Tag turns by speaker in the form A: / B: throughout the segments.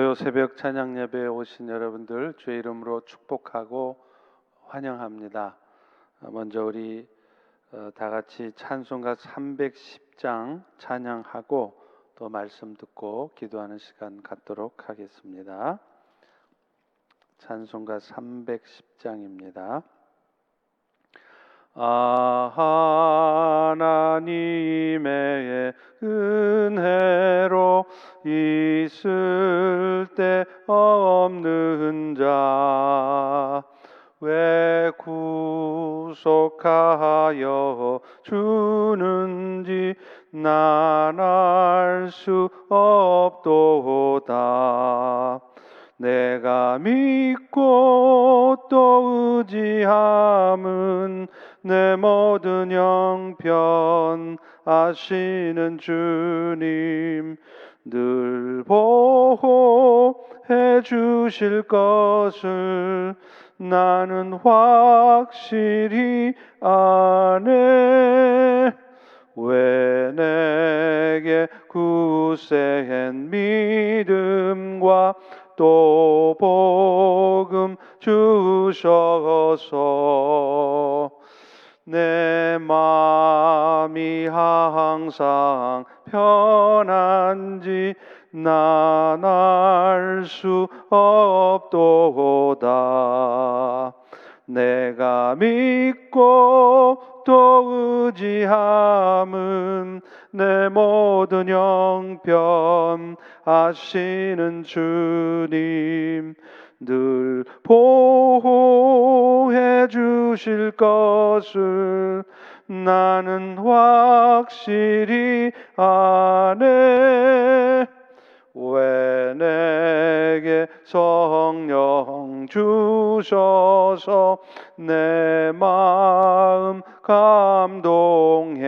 A: 토요 새벽 찬양 예배에 오신 여러분들 주의 이름으로 축복하고 환영합니다. 먼저 우리 다 같이 찬송가 310장 찬양하고 또 말씀 듣고 기도하는 시간 갖도록 하겠습니다. 찬송가 310장입니다. 하나님의 은혜로 있을 때 없는 자 왜 구속하여 주는지 난 알 수 없도다. 내가 믿고 또 의지함은 내 모든 형편 아시는 주님 늘 보호해 주실 것을 나는 확실히 아네. 왜 내게 굳센 믿음과 또 복음 주셔서 내 마음이 항상 편한지 난 알 수 없도다. 내가 믿고 또 의지함은 내 모든 형편 아시는 주님 늘 보호해 주실 것을 나는 확실히 아네. 왜 내게 성령 주셔서 내 마음 감동해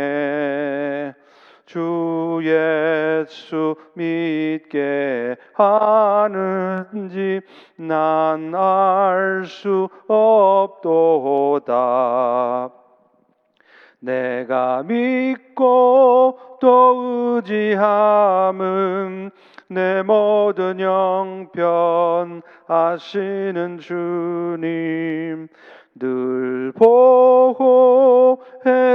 A: 주 예수 믿게 하는지 난 알 수 없도다. 내가 믿고 또 의지함은 내 모든 형편 아시는 주님 늘 보호해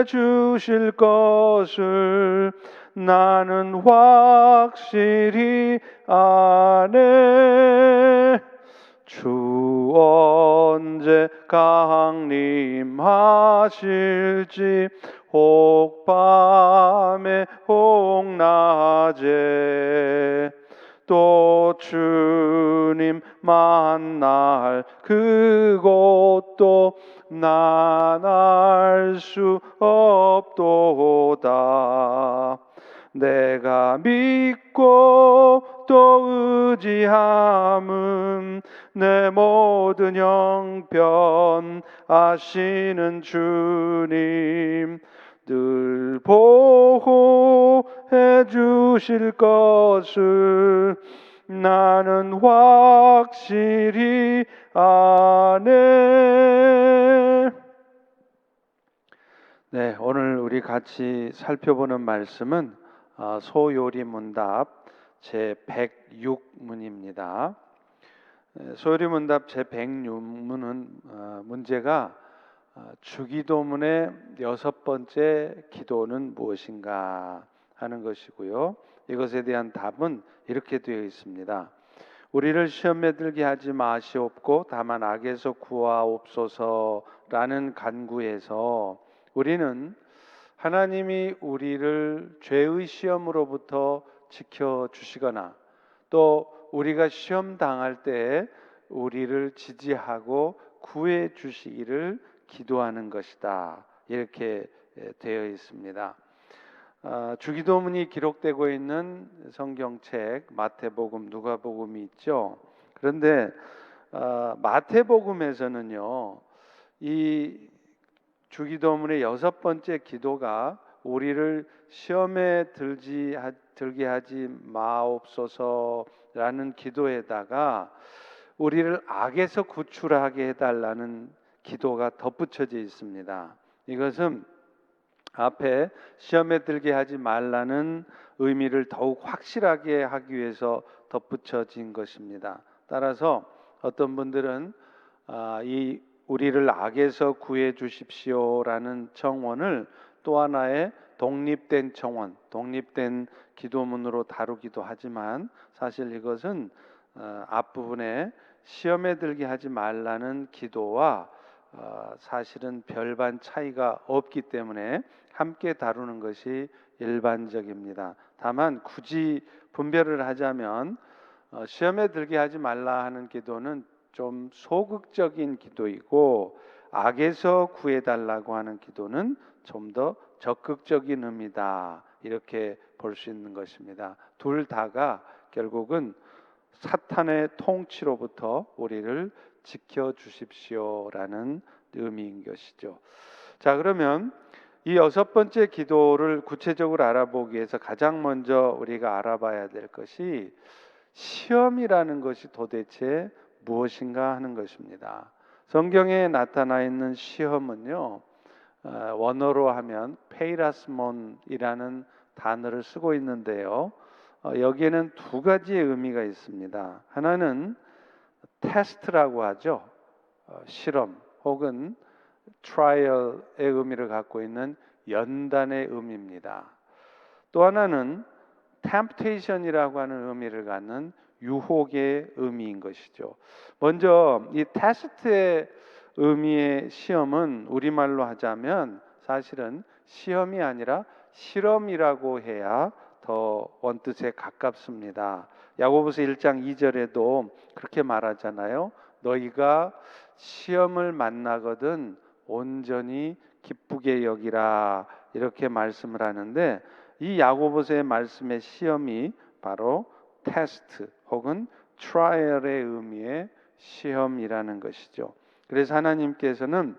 A: 주실 것을 나는 확실히 아네. 주 언제 강림하실지 혹 밤에 혹 낮에 또 주님 만날 그곳도 난 알 수 없도다. 내가 믿고 또 의지함은 내 모든 형편 아시는 주님 늘 보호해 주실 것을 나는 확실히 아네. 네, 오늘 우리 같이 살펴보는 말씀은 소요리문답 제106문입니다. 소요리문답 제106문은 문제가 주기도문의 6번째 기도는 무엇인가 하는 것이고요. 이것에 대한 답은 이렇게 되어 있습니다. 우리를 시험에 들게 하지 마시옵고 다만 악에서 구하옵소서라는 간구에서 우리는 하나님이 우리를 죄의 시험으로부터 지켜주시거나 또 우리가 시험 당할 때 우리를 지지하고 구해 주시기를 기도하는 것이다. 이렇게 되어 있습니다. 주기도문이 기록되고 있는 성경책 마태복음, 누가복음이 있죠. 그런데 마태복음에서는요, 이 주기도문의 6번째 기도가 우리를 시험에 들게 하지 마옵소서라는 기도에다가 우리를 악에서 구출하게 해달라는 기도가 덧붙여져 있습니다. 이것은 앞에 시험에 들게 하지 말라는 의미를 더욱 확실하게 하기 위해서 덧붙여진 것입니다. 따라서 어떤 분들은 이 우리를 악에서 구해 주십시오라는 청원을 또 하나의 독립된 청원, 독립된 기도문으로 다루기도 하지만 사실 이것은 앞부분에 시험에 들게 하지 말라는 기도와 사실은 별반 차이가 없기 때문에 함께 다루는 것이 일반적입니다. 다만 굳이 분별을 하자면 시험에 들게 하지 말라 하는 기도는 좀 소극적인 기도이고 악에서 구해달라고 하는 기도는 좀 더 적극적인 의미다, 이렇게 볼 수 있는 것입니다. 둘 다가 결국은 사탄의 통치로부터 우리를 지켜주십시오라는 의미인 것이죠. 자, 그러면 이 6번째 기도를 구체적으로 알아보기 위해서 가장 먼저 우리가 알아봐야 될 것이 시험이라는 것이 도대체 무엇인가 하는 것입니다. 성경에 나타나 있는 시험은요, 원어로 하면 페이라스몬이라는 단어를 쓰고 있는데요, 여기에는 두 가지의 의미가 있습니다. 하나는 테스트라고 하죠. 실험 혹은 트라이얼의 의미를 갖고 있는 연단의 의미입니다. 또 하나는 temptation이라고 하는 의미를 갖는 유혹의 의미인 것이죠. 먼저 이 테스트의 의미의 시험은 우리말로 하자면 사실은 시험이 아니라 실험이라고 해야 더 원뜻에 가깝습니다. 야고보서 1장 2절에도 그렇게 말하잖아요. 너희가 시험을 만나거든 온전히 기쁘게 여기라, 이렇게 말씀을 하는데 이 야고보서의 말씀의 시험이 바로 테스트 혹은 트라이얼의 의미의 시험이라는 것이죠. 그래서 하나님께서는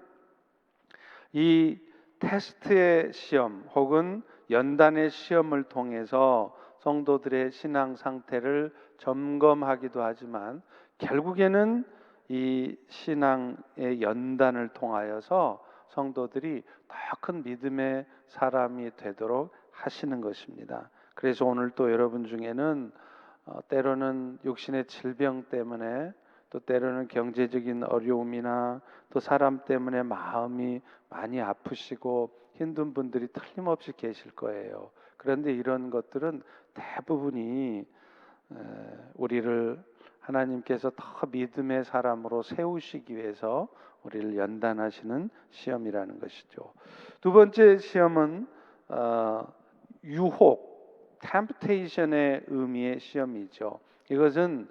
A: 이 테스트의 시험 혹은 연단의 시험을 통해서 성도들의 신앙 상태를 점검하기도 하지만 결국에는 이 신앙의 연단을 통하여서 성도들이 더 큰 믿음의 사람이 되도록 하시는 것입니다. 그래서 오늘 또 여러분 중에는 때로는 육신의 질병 때문에, 또 때로는 경제적인 어려움이나 또 사람 때문에 마음이 많이 아프시고 힘든 분들이 틀림없이 계실 거예요. 그런데 이런 것들은 대부분이 우리를 하나님께서 더 믿음의 사람으로 세우시기 위해서 우리를 연단하시는 시험이라는 것이죠. 두 번째 시험은 유혹, temptation의 의미의 시험이죠. 이것은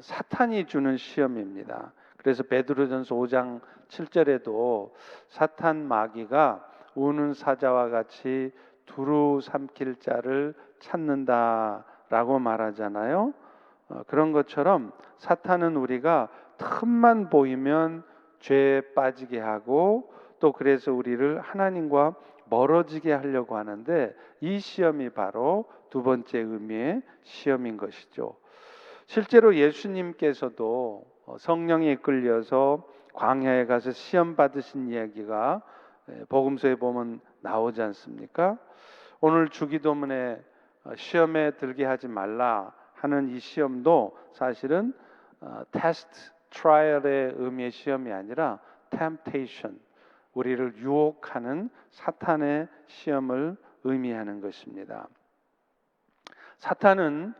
A: 사탄이 주는 시험입니다. 그래서 베드로전서 5장 7절에도 사탄 마귀가 우는 사자와 같이 두루 삼킬 자를 찾는다라고 말하잖아요. 그런 것처럼 사탄은 우리가 틈만 보이면 죄에 빠지게 하고 또 그래서 우리를 하나님과 멀어지게 하려고 하는데 이 시험이 바로 두 번째 의미의 시험인 것이죠. 실제로 예수님께서도 성령에 이끌려서 광야에 가서 시험 받으신 이야기가 복음서에 보면 나오지 않습니까? 오늘 주기도문에 시험에 들게 하지 말라 하는 이 시험도 사실은 테스트, 트라이얼의 의미의 시험이 아니라 temptation, 우리를 유혹하는 사탄의 시험을 의미하는 것입니다. 사탄은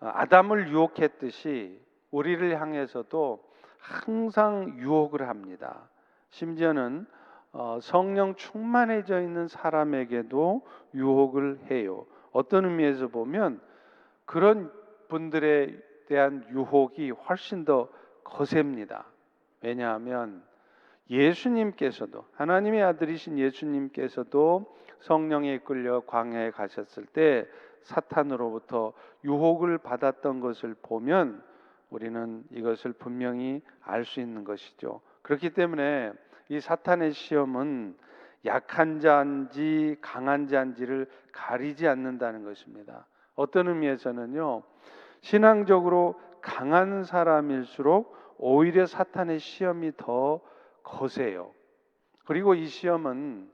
A: 아담을 유혹했듯이 우리를 향해서도 항상 유혹을 합니다. 심지어는 성령 충만해져 있는 사람에게도 유혹을 해요. 어떤 의미에서 보면 그런 분들에 대한 유혹이 훨씬 더 거셉니다. 왜냐하면 예수님께서도, 하나님의 아들이신 예수님께서도 성령에 이끌려 광야에 가셨을 때 사탄으로부터 유혹을 받았던 것을 보면 우리는 이것을 분명히 알 수 있는 것이죠. 그렇기 때문에 이 사탄의 시험은 약한 자인지 강한 자인지를 가리지 않는다는 것입니다. 어떤 의미에서는요, 신앙적으로 강한 사람일수록 오히려 사탄의 시험이 더 거세요. 그리고 이 시험은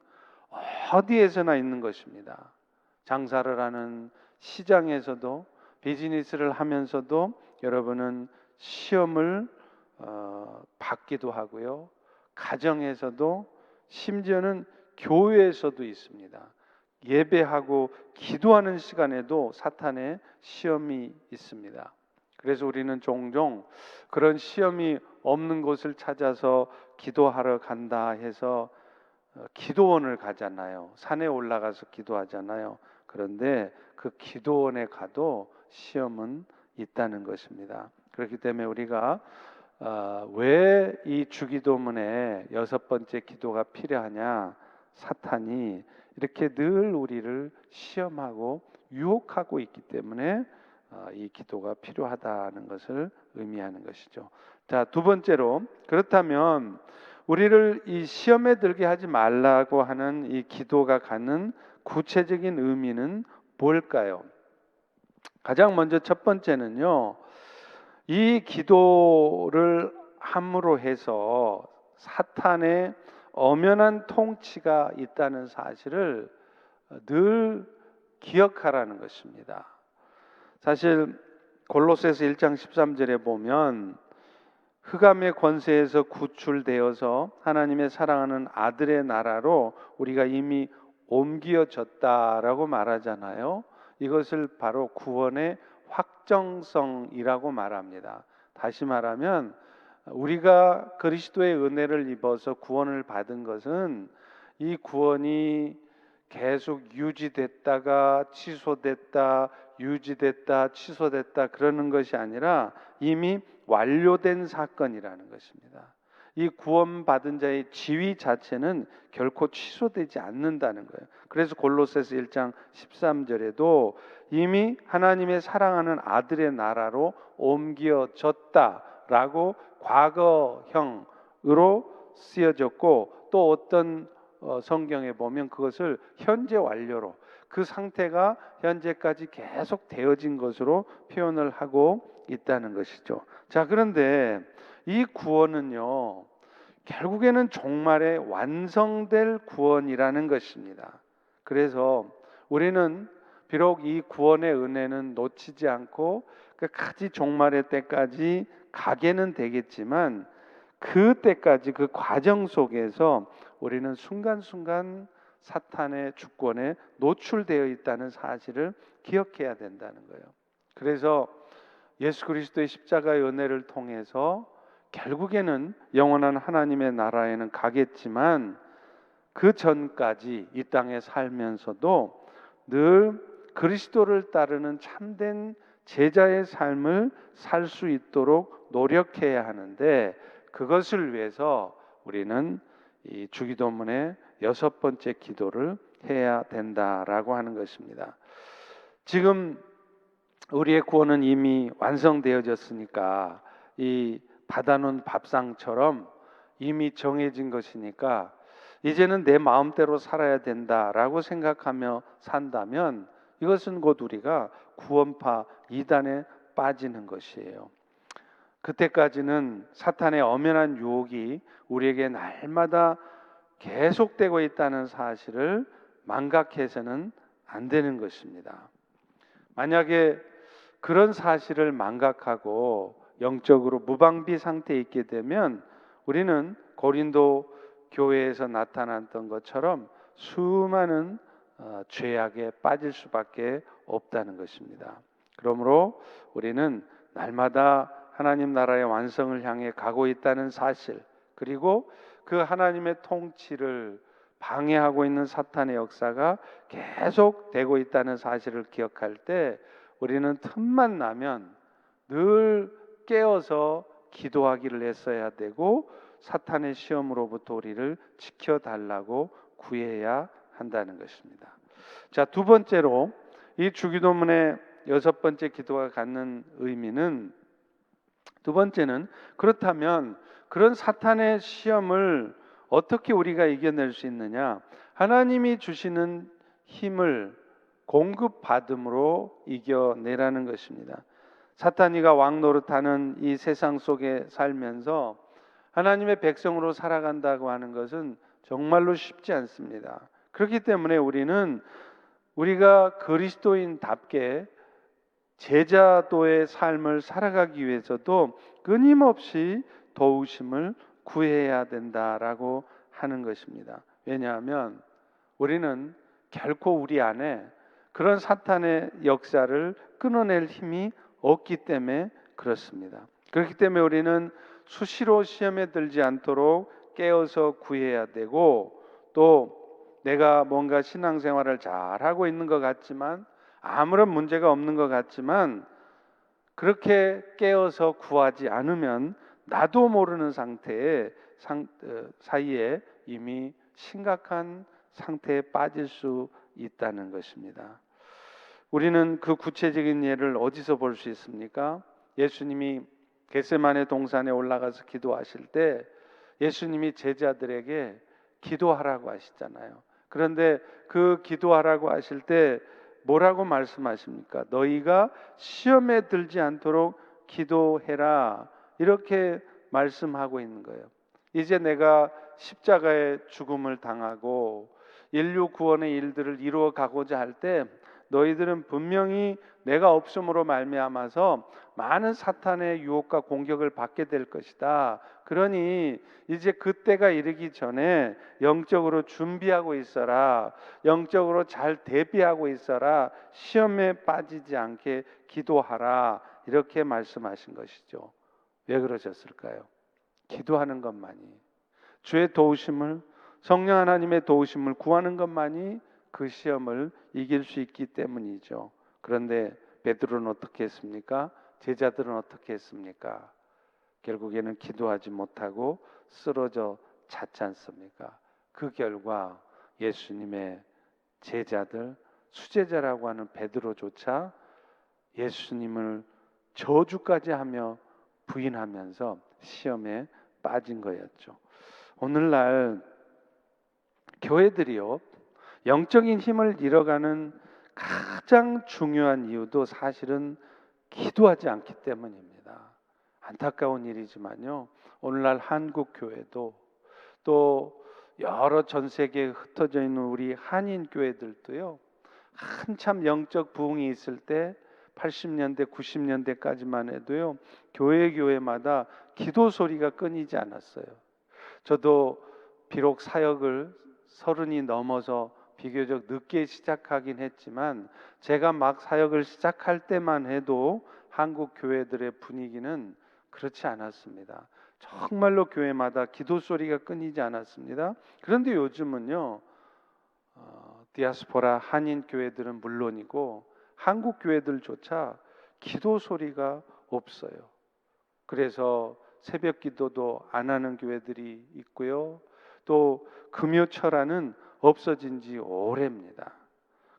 A: 어디에서나 있는 것입니다. 장사를 하는 시장에서도, 비즈니스를 하면서도 여러분은 시험을 받기도 하고요. 가정에서도 심지어는 교회에서도 있습니다. 예배하고 기도하는 시간에도 사탄의 시험이 있습니다. 그래서 우리는 종종 그런 시험이 없는 곳을 찾아서 기도하러 간다 해서 기도원을 가잖아요. 산에 올라가서 기도하잖아요. 그런데 그 기도원에 가도 시험은 있다는 것입니다. 그렇기 때문에 우리가 왜 이 주기도문에 6번째 기도가 필요하냐? 사탄이 이렇게 늘 우리를 시험하고 유혹하고 있기 때문에 이 기도가 필요하다는 것을 의미하는 것이죠. 자, 두 번째로, 그렇다면 우리를 이 시험에 들게 하지 말라고 하는 이 기도가 갖는 구체적인 의미는 뭘까요? 가장 먼저 첫 번째는요, 이 기도를 함으로 해서 사탄의 엄연한 통치가 있다는 사실을 늘 기억하라는 것입니다. 사실 골로새서 1장 13절에 보면 흑암의 권세에서 구출되어서 하나님의 사랑하는 아들의 나라로 우리가 이미 옮겨졌다라고 말하잖아요. 이것을 바로 구원의 확정성이라고 말합니다. 다시 말하면 우리가 그리스도의 은혜를 입어서 구원을 받은 것은 이 구원이 계속 유지됐다가 취소됐다, 유지됐다, 취소됐다 그러는 것이 아니라 이미 완료된 사건이라는 것입니다. 이 구원받은 자의 지위 자체는 결코 취소되지 않는다는 거예요. 그래서 골로새서 1장 13절에도 이미 하나님의 사랑하는 아들의 나라로 옮겨졌다라고 과거형으로 쓰여졌고, 또 어떤 성경에 보면 그것을 현재 완료로, 그 상태가 현재까지 계속 되어진 것으로 표현을 하고 있다는 것이죠. 자, 그런데 이 구원은요, 결국에는 종말에 완성될 구원이라는 것입니다. 그래서 우리는 비록 이 구원의 은혜는 놓치지 않고 끝까지 종말의 때까지 가게는 되겠지만, 그 때까지 그 과정 속에서 우리는 순간순간 사탄의 주권에 노출되어 있다는 사실을 기억해야 된다는 거예요. 그래서 예수 그리스도의 십자가의 은혜를 통해서 결국에는 영원한 하나님의 나라에는 가겠지만, 그 전까지 이 땅에 살면서도 늘 그리스도를 따르는 참된 제자의 삶을 살 수 있도록 노력해야 하는데, 그것을 위해서 우리는 이 주기도문의 6번째 기도를 해야 된다라고 하는 것입니다. 지금 우리의 구원은 이미 완성되어졌으니까, 이 받아놓은 밥상처럼 이미 정해진 것이니까 이제는 내 마음대로 살아야 된다라고 생각하며 산다면, 이것은 곧 우리가 구원파 이단에 빠지는 것이에요. 그때까지는 사탄의 엄연한 유혹이 우리에게 날마다 계속되고 있다는 사실을 망각해서는 안 되는 것입니다. 만약에 그런 사실을 망각하고 영적으로 무방비 상태에 있게 되면 우리는 고린도 교회에서 나타났던 것처럼 수많은 죄악에 빠질 수밖에 없다는 것입니다. 그러므로 우리는 날마다 하나님 나라의 완성을 향해 가고 있다는 사실, 그리고 그 하나님의 통치를 방해하고 있는 사탄의 역사가 계속되고 있다는 사실을 기억할 때, 우리는 틈만 나면 늘 깨어서 기도하기를 했어야 되고, 사탄의 시험으로부터 우리를 지켜달라고 구해야 한다는 것입니다. 자, 두 번째로, 이 주기도문의 6번째 기도가 갖는 의미는, 두 번째는, 그렇다면 그런 사탄의 시험을 어떻게 우리가 이겨낼 수 있느냐? 하나님이 주시는 힘을 공급받음으로 이겨내라는 것입니다. 사탄이가 왕노릇하는 이 세상 속에 살면서 하나님의 백성으로 살아간다고 하는 것은 정말로 쉽지 않습니다. 그렇기 때문에 우리가 그리스도인답게 제자도의 삶을 살아가기 위해서도 끊임없이 도우심을 구해야 된다라고 하는 것입니다. 왜냐하면 우리는 결코 우리 안에 그런 사탄의 역사를 끊어낼 힘이 없기 때문에 그렇습니다. 그렇기 때문에 우리는 수시로 시험에 들지 않도록 깨어서 구해야 되고, 또 내가 뭔가 신앙생활을 잘하고 있는 것 같지만, 아무런 문제가 없는 것 같지만, 그렇게 깨어서 구하지 않으면 나도 모르는 사이에 이미 심각한 상태에 빠질 수 있다는 것입니다. 우리는 그 구체적인 예를 어디서 볼 수 있습니까? 예수님이 겟세마네 동산에 올라가서 기도하실 때 예수님이 제자들에게 기도하라고 하시잖아요. 그런데 그 기도하라고 하실 때 뭐라고 말씀하십니까? 너희가 시험에 들지 않도록 기도해라, 이렇게 말씀하고 있는 거예요. 이제 내가 십자가의 죽음을 당하고 인류 구원의 일들을 이루어 가고자 할 때 너희들은 분명히 내가 없음으로 말미암아서 많은 사탄의 유혹과 공격을 받게 될 것이다. 그러니 이제 그때가 이르기 전에 영적으로 준비하고 있어라. 영적으로 잘 대비하고 있어라. 시험에 빠지지 않게 기도하라. 이렇게 말씀하신 것이죠. 왜 그러셨을까요? 기도하는 것만이, 주의 도우심을, 성령 하나님의 도우심을 구하는 것만이 그 시험을 이길 수 있기 때문이죠. 그런데 베드로는 어떻게 했습니까? 제자들은 어떻게 했습니까? 결국에는 기도하지 못하고 쓰러져 잤지 않습니까? 그 결과 예수님의 제자들, 수제자라고 하는 베드로조차 예수님을 저주까지 하며 부인하면서 시험에 빠진 거였죠. 오늘날 교회들이요, 영적인 힘을 잃어가는 가장 중요한 이유도 사실은 기도하지 않기 때문입니다. 안타까운 일이지만요, 오늘날 한국 교회도, 또 여러 전 세계에 흩어져 있는 우리 한인 교회들도요, 한참 영적 부흥이 있을 때 80년대 90년대까지만 해도요, 교회마다 기도 소리가 끊이지 않았어요. 저도 비록 사역을 30이 넘어서 비교적 늦게 시작하긴 했지만, 제가 막 사역을 시작할 때만 해도 한국 교회들의 분위기는 그렇지 않았습니다. 정말로 교회마다 기도 소리가 끊이지 않았습니다. 그런데 요즘은요, 디아스포라 한인 교회들은 물론이고 한국 교회들조차 기도 소리가 없어요. 그래서 새벽 기도도 안 하는 교회들이 있고요, 또 금요철화는 없어진 지 오래입니다.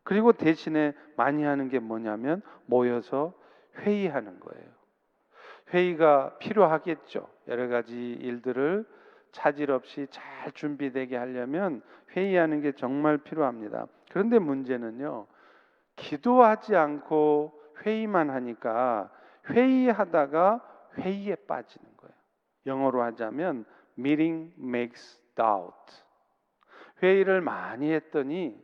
A: 그리고 대신에 많이 하는 게 뭐냐면 모여서 회의하는 거예요. 회의가 필요하겠죠. 여러 가지 일들을 차질 없이 잘 준비되게 하려면 회의하는 게 정말 필요합니다. 그런데 문제는요, 기도하지 않고 회의만 하니까 회의하다가 회의에 빠지는 거예요. 영어로 하자면 meeting makes doubt. 회의를 많이 했더니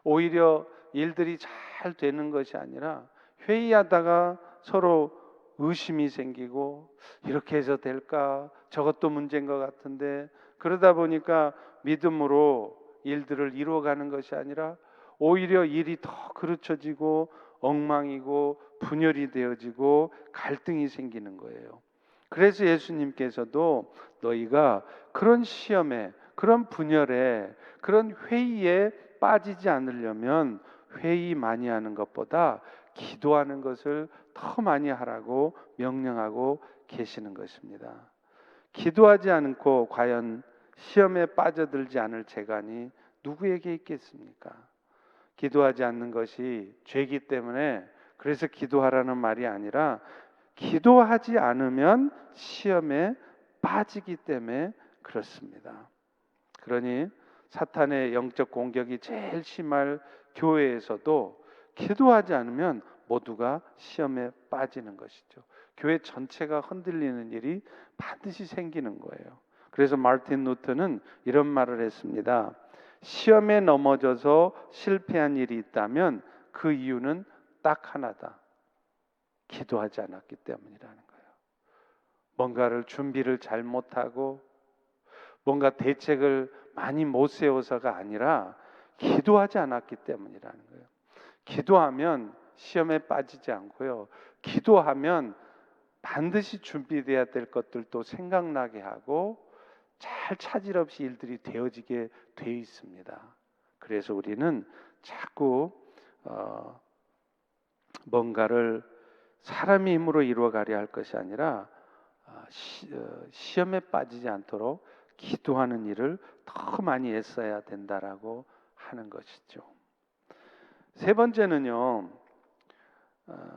A: 오히려 일들이 잘 되는 것이 아니라 회의하다가 서로 의심이 생기고, 이렇게 해서 될까? 저것도 문제인 것 같은데, 그러다 보니까 믿음으로 일들을 이루어가는 것이 아니라 오히려 일이 더 그르쳐지고 엉망이고 분열이 되어지고 갈등이 생기는 거예요. 그래서 예수님께서도 너희가 그런 시험에, 그런 분열에, 그런 회의에 빠지지 않으려면 회의 많이 하는 것보다 기도하는 것을 더 많이 하라고 명령하고 계시는 것입니다. 기도하지 않고 과연 시험에 빠져들지 않을 재간이 누구에게 있겠습니까? 기도하지 않는 것이 죄이기 때문에 그래서 기도하라는 말이 아니라, 기도하지 않으면 시험에 빠지기 때문에 그렇습니다. 그러니 사탄의 영적 공격이 제일 심할 교회에서도 기도하지 않으면 모두가 시험에 빠지는 것이죠. 교회 전체가 흔들리는 일이 반드시 생기는 거예요. 그래서 마르틴 루터는 이런 말을 했습니다. 시험에 넘어져서 실패한 일이 있다면 그 이유는 딱 하나다. 기도하지 않았기 때문이라는 거예요. 뭔가를 준비를 잘못하고 뭔가 대책을 많이 못 세워서가 아니라 기도하지 않았기 때문이라는 거예요. 기도하면 시험에 빠지지 않고요. 기도하면 반드시 준비돼야 될 것들도 생각나게 하고 잘 차질 없이 일들이 되어지게 돼 있습니다. 그래서 우리는 자꾸 뭔가를 사람의 힘으로 이루어가려 할 것이 아니라 시험에 빠지지 않도록 기도하는 일을 더 많이 애써야 된다라고 하는 것이죠. 세 번째는요,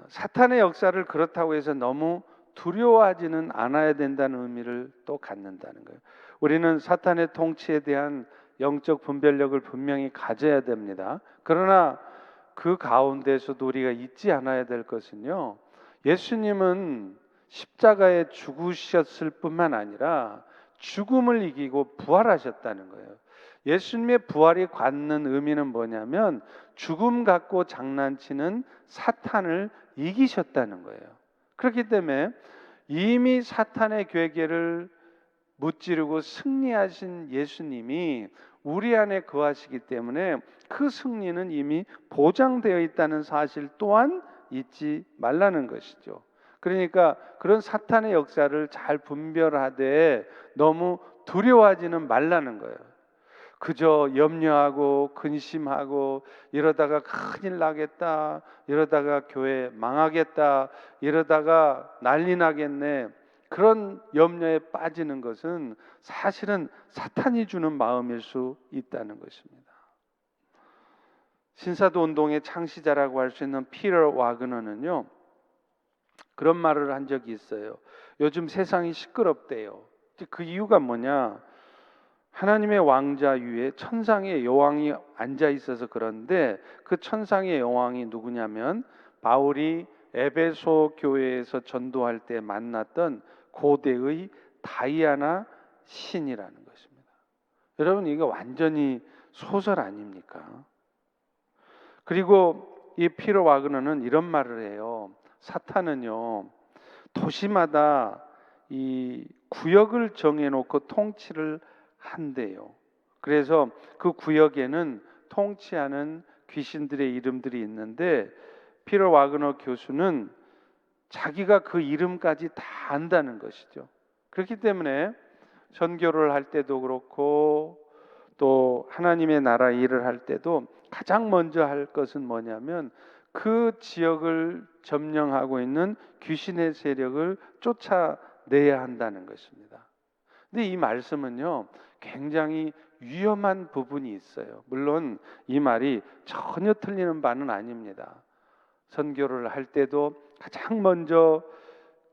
A: 사탄의 역사를 그렇다고 해서 너무 두려워하지는 않아야 된다는 의미를 또 갖는다는 거예요. 우리는 사탄의 통치에 대한 영적 분별력을 분명히 가져야 됩니다. 그러나 그 가운데서도 우리가 잊지 않아야 될 것은요, 예수님은 십자가에 죽으셨을 뿐만 아니라 죽음을 이기고 부활하셨다는 거예요. 예수님의 부활이 갖는 의미는 뭐냐면 죽음 갖고 장난치는 사탄을 이기셨다는 거예요. 그렇기 때문에 이미 사탄의 괴계를 무찌르고 승리하신 예수님이 우리 안에 거하시기 때문에 그 승리는 이미 보장되어 있다는 사실 또한 잊지 말라는 것이죠. 그러니까 그런 사탄의 역사를 잘 분별하되 너무 두려워하지는 말라는 거예요. 그저 염려하고 근심하고 이러다가 큰일 나겠다, 이러다가 교회 망하겠다, 이러다가 난리 나겠네, 그런 염려에 빠지는 것은 사실은 사탄이 주는 마음일 수 있다는 것입니다. 신사도 운동의 창시자라고 할 수 있는 피터 와그너는요, 그런 말을 한 적이 있어요. 요즘 세상이 시끄럽대요. 그 이유가 뭐냐? 하나님의 왕자 위에 천상의 여왕이 앉아 있어서 그런데 그 천상의 여왕이 누구냐면 바울이 에베소 교회에서 전도할 때 만났던 고대의 다이아나 신이라는 것입니다. 여러분, 이거 완전히 소설 아닙니까? 그리고 이 피터 와그너는 이런 말을 해요. 사탄은요, 도시마다 이 구역을 정해놓고 통치를 한대요. 그래서 그 구역에는 통치하는 귀신들의 이름들이 있는데 피터 와그너 교수는 자기가 그 이름까지 다 안다는 것이죠. 그렇기 때문에 선교를 할 때도 그렇고 또 하나님의 나라 일을 할 때도 가장 먼저 할 것은 뭐냐면 그 지역을 점령하고 있는 귀신의 세력을 쫓아내야 한다는 것입니다. 근데 이 말씀은요, 굉장히 위험한 부분이 있어요. 물론 이 말이 전혀 틀리는 바는 아닙니다. 선교를 할 때도 가장 먼저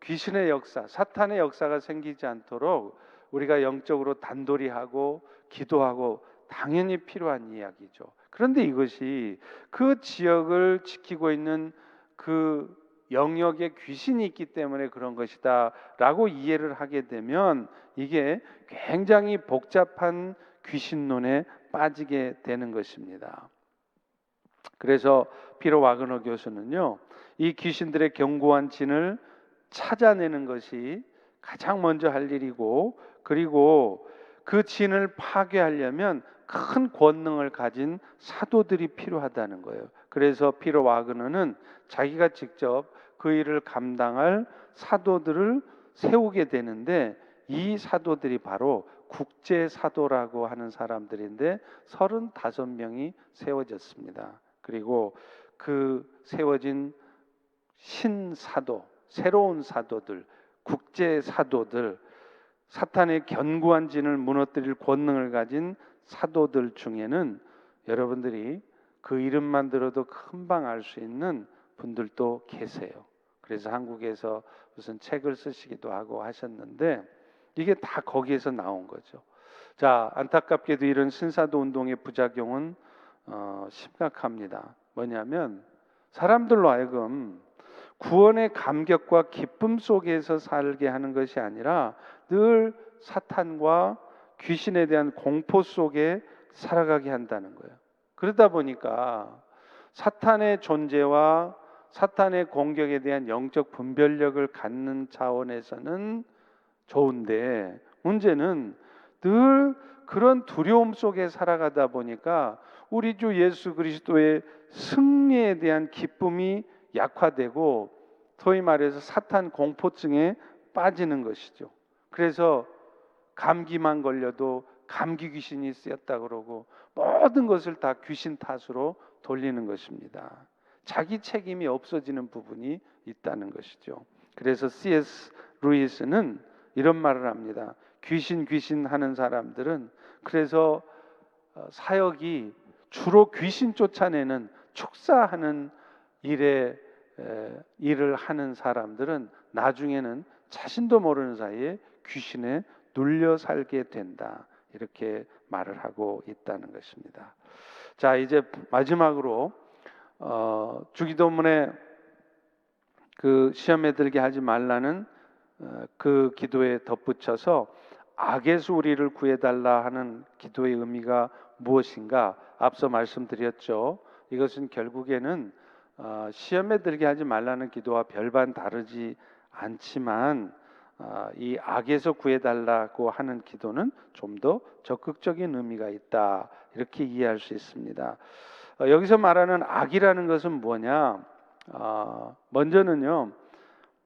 A: 귀신의 역사, 사탄의 역사가 생기지 않도록 우리가 영적으로 단돌이 하고 기도하고 당연히 필요한 이야기죠. 그런데 이것이 그 지역을 지키고 있는 그 영역에 귀신이 있기 때문에 그런 것이다 라고 이해를 하게 되면 이게 굉장히 복잡한 귀신론에 빠지게 되는 것입니다. 그래서 피터 와그너 교수는요, 이 귀신들의 견고한 진을 찾아내는 것이 가장 먼저 할 일이고, 그리고 그 진을 파괴하려면 큰 권능을 가진 사도들이 필요하다는 거예요. 그래서 피터 와그너는 자기가 직접 그 일을 감당할 사도들을 세우게 되는데 이 사도들이 바로 국제 사도라고 하는 사람들인데 35명이 세워졌습니다. 그리고 그 세워진 신사도, 새로운 사도들, 국제 사도들, 사탄의 견고한 진을 무너뜨릴 권능을 가진 사도들 중에는 여러분들이 그 이름만 들어도 금방 알 수 있는 분들도 계세요. 그래서 한국에서 무슨 책을 쓰시기도 하고 하셨는데 이게 다 거기에서 나온 거죠. 자, 안타깝게도 이런 신사도 운동의 부작용은 심각합니다. 뭐냐면 사람들로 하여금 구원의 감격과 기쁨 속에서 살게 하는 것이 아니라 늘 사탄과 귀신에 대한 공포 속에 살아가게 한다는 거예요. 그러다 보니까 사탄의 존재와 사탄의 공격에 대한 영적 분별력을 갖는 차원에서는 좋은데, 문제는 늘 그런 두려움 속에 살아가다 보니까 우리 주 예수 그리스도의 승리에 대한 기쁨이 약화되고, 소위 말해서 사탄 공포증에 빠지는 것이죠. 그래서 감기만 걸려도 감기 귀신이 쓰였다 그러고 모든 것을 다 귀신 탓으로 돌리는 것입니다. 자기 책임이 없어지는 부분이 있다는 것이죠. 그래서 C.S. 루이스는 이런 말을 합니다. 귀신 하는 사람들은, 그래서 사역이 주로 귀신 쫓아내는 축사하는 일을 하는 사람들은 나중에는 자신도 모르는 사이에 귀신에 눌려 살게 된다, 이렇게 말을 하고 있다는 것입니다. 자, 이제 마지막으로 주기도문에 그 시험에 들게 하지 말라는 그 기도에 덧붙여서 악에서 우리를 구해달라 하는 기도의 의미가 무엇인가 앞서 말씀드렸죠. 이것은 결국에는 시험에 들게 하지 말라는 기도와 별반 다르지 않지만 이 악에서 구해달라고 하는 기도는 좀 더 적극적인 의미가 있다, 이렇게 이해할 수 있습니다. 여기서 말하는 악이라는 것은 뭐냐? 먼저는요,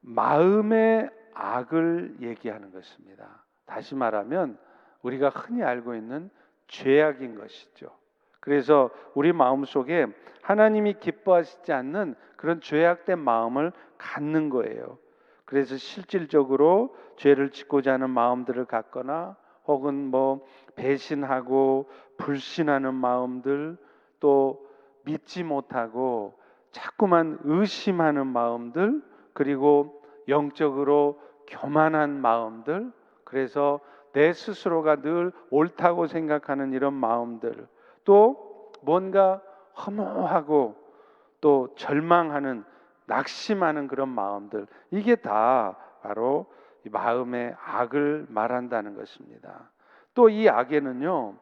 A: 마음의 악을 얘기하는 것입니다. 다시 말하면 우리가 흔히 알고 있는 죄악인 것이죠. 그래서 우리 마음속에 하나님이 기뻐하시지 않는 그런 죄악된 마음을 갖는 거예요. 그래서 실질적으로 죄를 짓고자 하는 마음들을 갖거나, 혹은 배신하고 불신하는 마음들, 또 믿지 못하고 자꾸만 의심하는 마음들, 그리고 영적으로 교만한 마음들, 그래서 내 스스로가 늘 옳다고 생각하는 이런 마음들, 또 뭔가 허무하고 또 절망하는, 낙심하는 그런 마음들, 이게 다 바로 이 마음의 악을 말한다는 것입니다. 또 이 악에는요,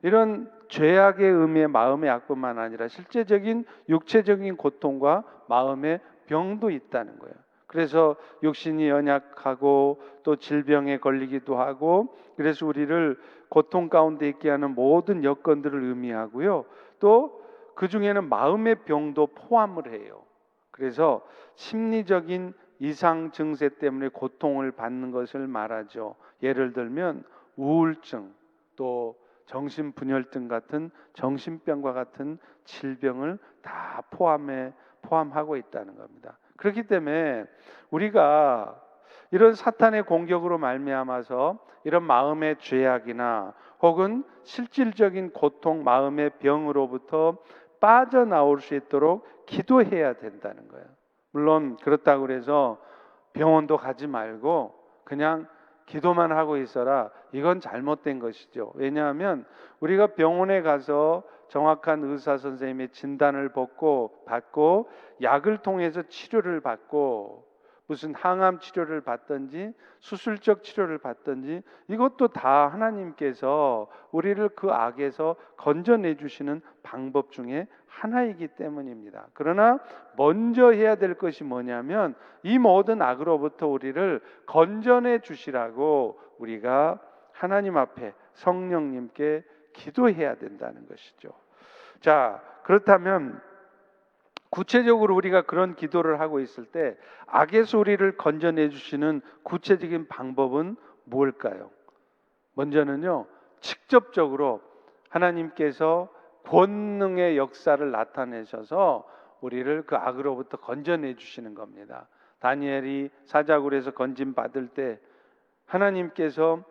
A: 이런 죄악의 의미의 마음의 악뿐만 아니라 실제적인 육체적인 고통과 마음의 병도 있다는 거예요. 그래서 육신이 연약하고 또 질병에 걸리기도 하고, 그래서 우리를 고통 가운데 있게 하는 모든 여건들을 의미하고요, 또 그 중에는 마음의 병도 포함을 해요. 그래서 심리적인 이상 증세 때문에 고통을 받는 것을 말하죠. 예를 들면 우울증, 또 정신분열증 같은 정신병과 같은 질병을 다 포함하고 있다는 겁니다. 그렇기 때문에 우리가 이런 사탄의 공격으로 말미암아서 이런 마음의 죄악이나 혹은 실질적인 고통, 마음의 병으로부터 빠져나올 수 있도록 기도해야 된다는 거예요. 물론 그렇다고 해서 병원도 가지 말고 그냥 기도만 하고 있어라, 이건 잘못된 것이죠. 왜냐하면 우리가 병원에 가서 정확한 의사 선생님의 진단을 받고 약을 통해서 치료를 받고, 무슨 항암 치료를 받든지 수술적 치료를 받든지, 이것도 다 하나님께서 우리를 그 악에서 건져내 주시는 방법 중에 하나이기 때문입니다. 그러나 먼저 해야 될 것이 뭐냐면 이 모든 악으로부터 우리를 건져내 주시라고 우리가 하나님 앞에 성령님께 기도해야 된다는 것이죠. 자, 그렇다면 구체적으로 우리가 그런 기도를 하고 있을 때 악에서 우리를 건져내 주시는 구체적인 방법은 무엇일까요? 먼저는요, 직접적으로 하나님께서 권능의 역사를 나타내셔서 우리를 그 악으로부터 건져내 주시는 겁니다. 다니엘이 사자굴에서 건진 받을 때 하나님께서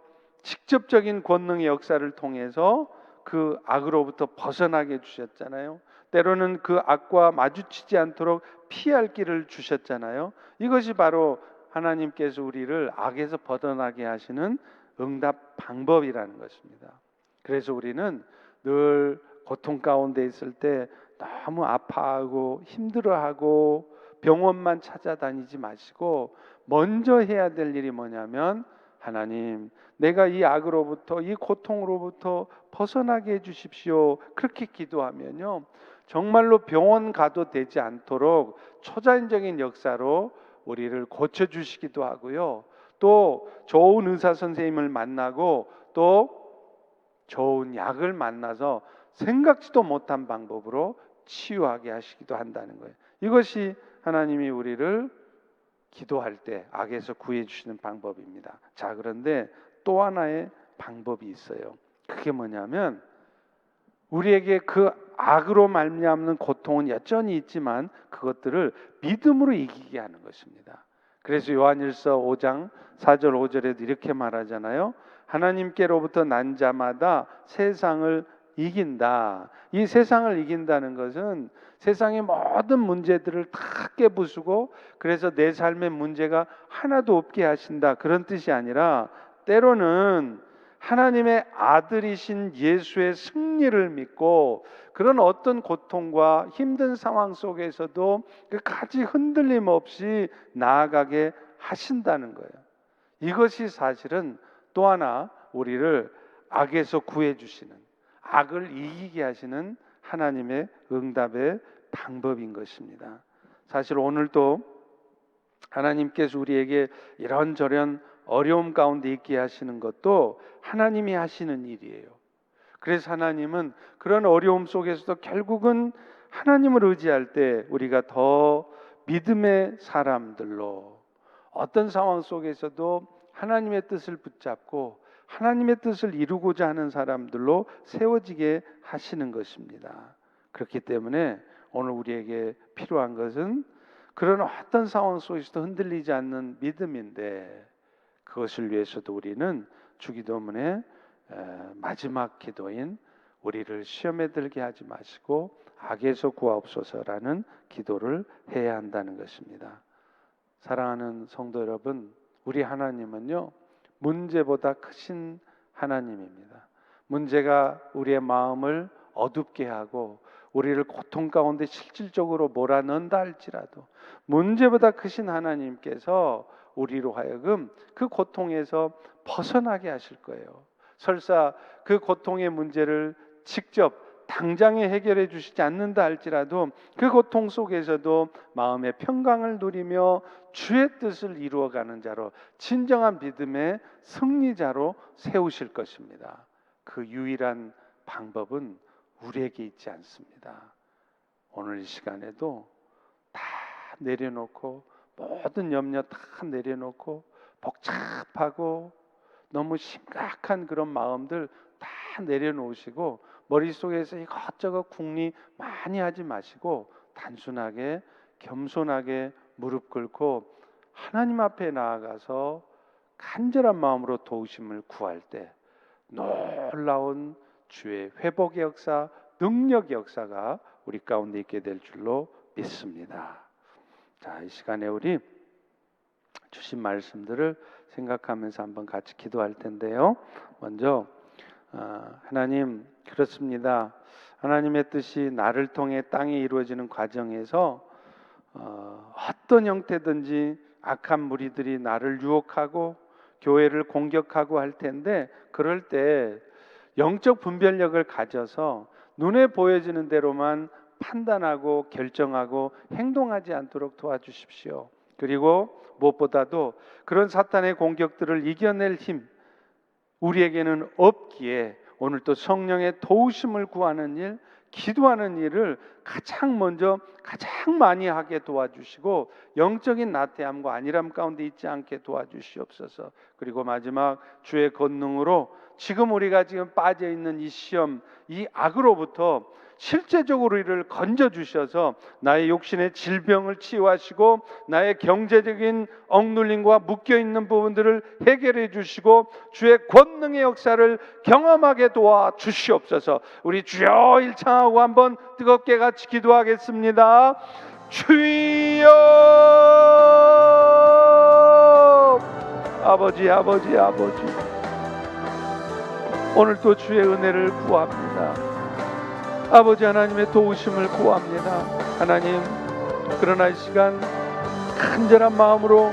A: 직접적인 권능의 역사를 통해서 그 악으로부터 벗어나게 해주셨잖아요. 때로는 그 악과 마주치지 않도록 피할 길을 주셨잖아요. 이것이 바로 하나님께서 우리를 악에서 벗어나게 하시는 응답 방법이라는 것입니다. 그래서 우리는 늘 고통 가운데 있을 때 너무 아파하고 힘들어하고 병원만 찾아다니지 마시고 먼저 해야 될 일이 뭐냐면 하나님, 내가 이 악으로부터, 이 고통으로부터 벗어나게 해주십시오. 그렇게 기도하면요, 정말로 병원 가도 되지 않도록 초자연적인 역사로 우리를 고쳐주시기도 하고요, 또 좋은 의사 선생님을 만나고 또 좋은 약을 만나서 생각지도 못한 방법으로 치유하게 하시기도 한다는 거예요. 이것이 하나님이 우리를 기도할 때 악에서 구해 주시는 방법입니다. 자, 그런데 또 하나의 방법이 있어요. 그게 뭐냐면, 우리에게 그 악으로 말미암는 고통은 여전히 있지만 그것들을 믿음으로 이기게 하는 것입니다. 그래서 요한일서 5장 4절 5절에도 이렇게 말하잖아요. 하나님께로부터 난 자마다 세상을 이긴다. 이 세상을 이긴다는 것은 세상의 모든 문제들을 다 깨부수고 그래서 내 삶의 문제가 하나도 없게 하신다, 그런 뜻이 아니라, 때로는 하나님의 아들이신 예수의 승리를 믿고 그런 어떤 고통과 힘든 상황 속에서도 끝까지 흔들림 없이 나아가게 하신다는 거예요. 이것이 사실은 또 하나 우리를 악에서 구해 주시는, 악을 이기게 하시는 하나님의 응답의 방법인 것입니다. 사실 오늘도 하나님께서 우리에게 이런저런 어려움 가운데 있게 하시는 것도 하나님이 하시는 일이에요. 그래서 하나님은 그런 어려움 속에서도 결국은 하나님을 의지할 때 우리가 더 믿음의 사람들로, 어떤 상황 속에서도 하나님의 뜻을 붙잡고 하나님의 뜻을 이루고자 하는 사람들로 세워지게 하시는 것입니다. 그렇기 때문에 오늘 우리에게 필요한 것은 그런 어떤 상황 속에서도 흔들리지 않는 믿음인데, 그것을 위해서도 우리는 주기도문의 마지막 기도인 우리를 시험에 들게 하지 마시고 악에서 구하옵소서라는 기도를 해야 한다는 것입니다. 사랑하는 성도 여러분, 우리 하나님은요, 문제보다 크신 하나님입니다. 문제가 우리의 마음을 어둡게 하고 우리를 고통 가운데 실질적으로 몰아넣는다 할지라도 문제보다 크신 하나님께서 우리로 하여금 그 고통에서 벗어나게 하실 거예요. 설사 그 고통의 문제를 직접 당장에 해결해 주시지 않는다 할지라도 그 고통 속에서도 마음의 평강을 누리며 주의 뜻을 이루어가는 자로, 진정한 믿음의 승리자로 세우실 것입니다. 그 유일한 방법은 우리에게 있지 않습니다. 오늘 이 시간에도 다 내려놓고, 모든 염려 다 내려놓고, 복잡하고 너무 심각한 그런 마음들 다 내려놓으시고, 머릿속에서 이것저것 궁리 많이 하지 마시고 단순하게 겸손하게 무릎 꿇고 하나님 앞에 나아가서 간절한 마음으로 도우심을 구할 때 놀라운 주의 회복의 역사, 능력의 역사가 우리 가운데 있게 될 줄로 믿습니다. 자, 이 시간에 우리 주신 말씀들을 생각하면서 한번 같이 기도할 텐데요. 먼저 하나님, 그렇습니다. 하나님의 뜻이 나를 통해 땅에 이루어지는 과정에서 어떤 형태든지 악한 무리들이 나를 유혹하고 교회를 공격하고 할 텐데, 그럴 때 영적 분별력을 가져서 눈에 보여지는 대로만 판단하고 결정하고 행동하지 않도록 도와주십시오. 그리고 무엇보다도 그런 사탄의 공격들을 이겨낼 힘 우리에게는 없기에 오늘 또 성령의 도우심을 구하는 일, 기도하는 일을 가장 먼저 가장 많이 하게 도와주시고 영적인 나태함과 안일함 가운데 있지 않게 도와주시옵소서. 그리고 마지막 주의 권능으로 지금 우리가 지금 빠져 있는 이 시험, 이 악으로부터 실제적으로 이를 건져주셔서 나의 육신의 질병을 치유하시고 나의 경제적인 억눌림과 묶여있는 부분들을 해결해 주시고 주의 권능의 역사를 경험하게 도와주시옵소서. 우리 주여 일창하고 한번 뜨겁게 같이 기도하겠습니다. 주여, 아버지, 아버지, 아버지, 오늘 또 주의 은혜를 구합니다. 아버지 하나님의 도우심을 구합니다. 하나님, 그러나 이 시간 간절한 마음으로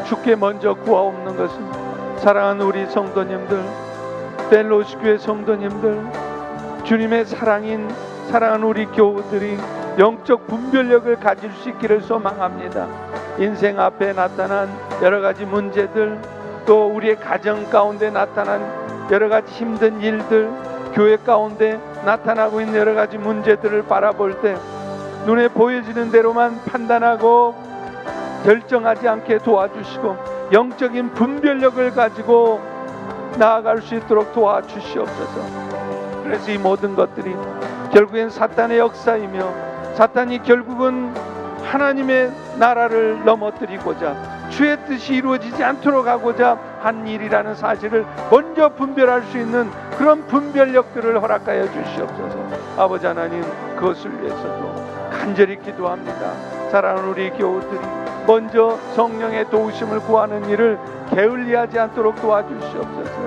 A: 주께 먼저 구하옵는 것은 사랑하는 우리 성도님들, 펠로시 교회 성도님들, 주님의 사랑하는 우리 교우들이 영적 분별력을 가질 수 있기를 소망합니다. 인생 앞에 나타난 여러 가지 문제들, 또 우리의 가정 가운데 나타난 여러 가지 힘든 일들, 교회 가운데 나타나고 있는 여러 가지 문제들을 바라볼 때 눈에 보여지는 대로만 판단하고 결정하지 않게 도와주시고 영적인 분별력을 가지고 나아갈 수 있도록 도와주시옵소서. 그래서 이 모든 것들이 결국엔 사탄의 역사이며, 사탄이 결국은 하나님의 나라를 넘어뜨리고자, 주의 뜻이 이루어지지 않도록 하고자 한 일이라는 사실을 먼저 분별할 수 있는 그런 분별력들을 허락하여 주시옵소서. 아버지 하나님, 그것을 위해서도 간절히 기도합니다. 사랑하는 우리 교우들이 먼저 성령의 도우심을 구하는 일을 게을리하지 않도록 도와주시옵소서.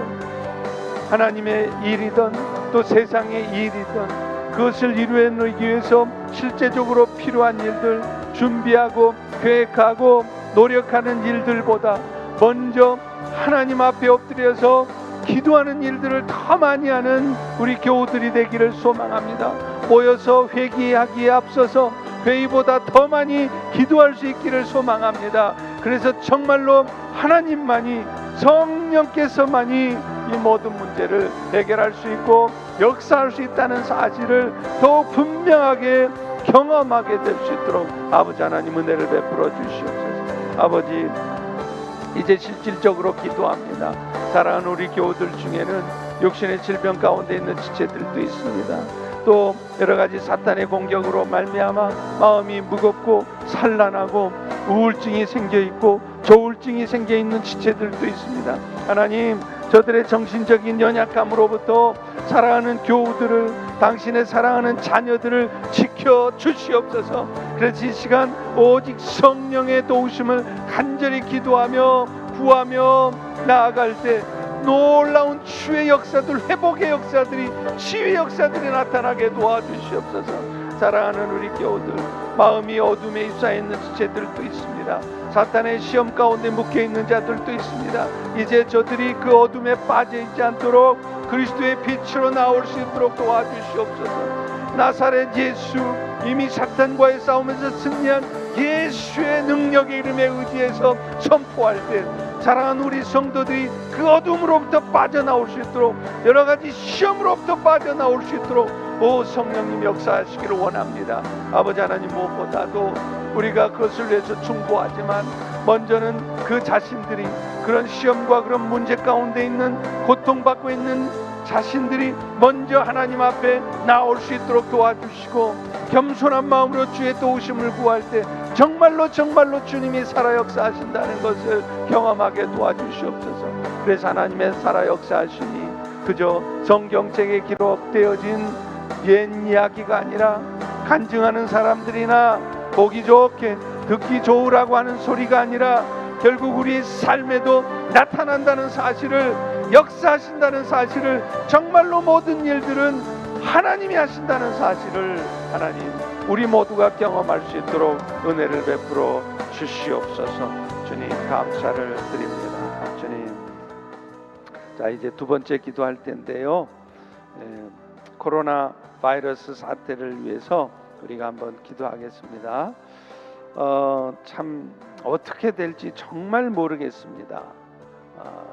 A: 하나님의 일이든 또 세상의 일이든 그것을 이루어내기 위해서 실제적으로 필요한 일들 준비하고 계획하고 노력하는 일들보다 먼저 하나님 앞에 엎드려서 기도하는 일들을 더 많이 하는 우리 교우들이 되기를 소망합니다. 모여서 회개하기에 앞서서 회의보다 더 많이 기도할 수 있기를 소망합니다. 그래서 정말로 하나님만이, 성령께서만이 이 모든 문제를 해결할 수 있고 역사할 수 있다는 사실을 더욱 분명하게 경험하게 될 수 있도록 아버지 하나님 은혜를 베풀어 주시옵소서. 아버지, 이제 실질적으로 기도합니다. 사랑하는 우리 교우들 중에는 육신의 질병 가운데 있는 지체들도 있습니다. 또 여러 가지 사탄의 공격으로 말미암아 마음이 무겁고 산란하고 우울증이 생겨 있고 조울증이 생겨 있는 지체들도 있습니다. 하나님, 저들의 정신적인 연약함으로부터 사랑하는 교우들을, 당신의 사랑하는 자녀들을 지켜 주시옵소서. 그래서 이 시간 오직 성령의 도우심을 간절히 기도하며 구하며 나아갈 때 놀라운 치유의 역사들, 회복의 역사들이, 치유의 역사들이 나타나게 도와주시옵소서. 사랑하는 우리 교우들, 마음이 어둠에 휩싸여 있는 지체들도 있습니다. 사탄의 시험 가운데 묶여있는 자들도 있습니다. 이제 저들이 그 어둠에 빠져있지 않도록 그리스도의 빛으로 나올 수 있도록 도와주시옵소서. 나사렛 예수, 이미 사탄과의 싸움에서 승리한 예수의 능력의 이름에 의지해서 선포할 때 사랑하는 우리 성도들이 그 어둠으로부터 빠져나올 수 있도록, 여러 가지 시험으로부터 빠져나올 수 있도록 오 성령님 역사하시기를 원합니다. 아버지 하나님, 무엇보다도 우리가 그것을 위해서 충고하지만 먼저는 그 자신들이 그런 시험과 그런 문제 가운데 있는, 고통받고 있는 자신들이 먼저 하나님 앞에 나올 수 있도록 도와주시고, 겸손한 마음으로 주의 도우심을 구할 때 정말로 주님이 살아 역사하신다는 것을 경험하게 도와주시옵소서. 그래서 하나님의 살아 역사하시니 그저 성경책에 기록되어진 옛 이야기가 아니라 간증하는 사람들이나 보기 좋게 듣기 좋으라고 하는 소리가 아니라 결국 우리 삶에도 나타난다는 사실을, 역사하신다는 사실을, 정말로 모든 일들은 하나님이 하신다는 사실을 하나님, 우리 모두가 경험할 수 있도록 은혜를 베풀어 주시옵소서. 주님, 감사를 드립니다. 주님, 자, 이제 두 번째 기도할 텐데요, 코로나 바이러스 사태를 위해서 우리가 한번 기도하겠습니다. 참 어떻게 될지 정말 모르겠습니다.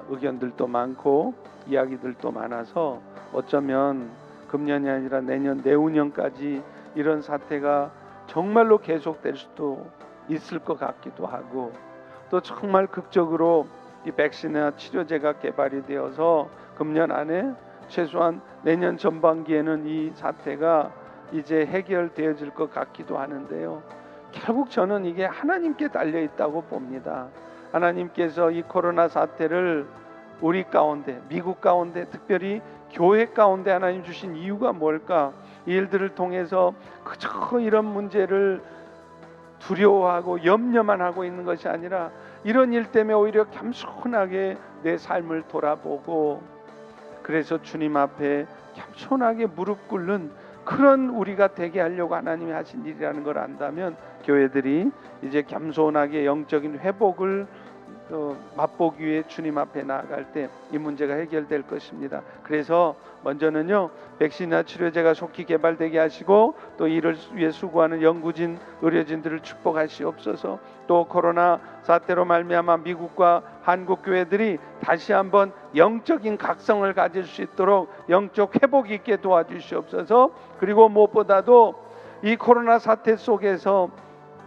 A: 의견들도 많고 이야기들도 많아서 어쩌면 금년이 아니라 내년, 내후년까지 이런 사태가 정말로 계속될 수도 있을 것 같기도 하고, 또 정말 극적으로 이 백신이나 치료제가 개발이 되어서 금년 안에 최소한 내년 전반기에는 이 사태가 이제 해결되어질 것 같기도 하는데요, 결국 저는 이게 하나님께 달려 있다고 봅니다. 하나님께서 이 코로나 사태를 우리 가운데, 미국 가운데, 특별히 교회 가운데 하나님 주신 이유가 뭘까? 이 일들을 통해서 그저 이런 문제를 두려워하고 염려만 하고 있는 것이 아니라 이런 일 때문에 오히려 겸손하게 내 삶을 돌아보고, 그래서 주님 앞에 겸손하게 무릎 꿇는 그런 우리가 되게 하려고 하나님이 하신 일이라는 걸 안다면 교회들이 이제 겸손하게 영적인 회복을 맛보기 위해 주님 앞에 나아갈 때 이 문제가 해결될 것입니다. 그래서 먼저는요, 백신이나 치료제가 속히 개발되게 하시고 또 이를 위해 수고하는 연구진, 의료진들을 축복하시옵소서. 또 코로나 사태로 말미암아 미국과 한국 교회들이 다시 한번 영적인 각성을 가질 수 있도록 영적 회복이 있게 도와주시옵소서. 그리고 무엇보다도 이 코로나 사태 속에서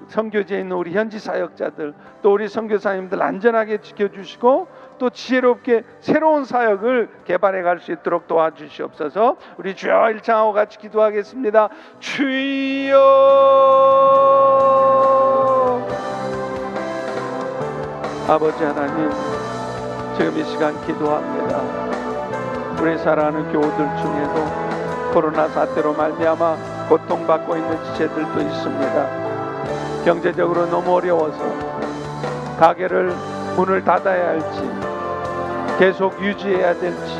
A: 선교지에 있는 우리 현지 사역자들, 또 우리 선교사님들 안전하게 지켜주시고 또 지혜롭게 새로운 사역을 개발해 갈 수 있도록 도와주시옵소서. 우리 주여 일창하고 같이 기도하겠습니다. 주여, 아버지 하나님, 지금 이 시간 기도합니다. 우리 사랑하는 교우들 중에도 코로나 사태로 말미암아 고통받고 있는 지체들도 있습니다. 경제적으로 너무 어려워서 가게를 문을 닫아야 할지 계속 유지해야 될지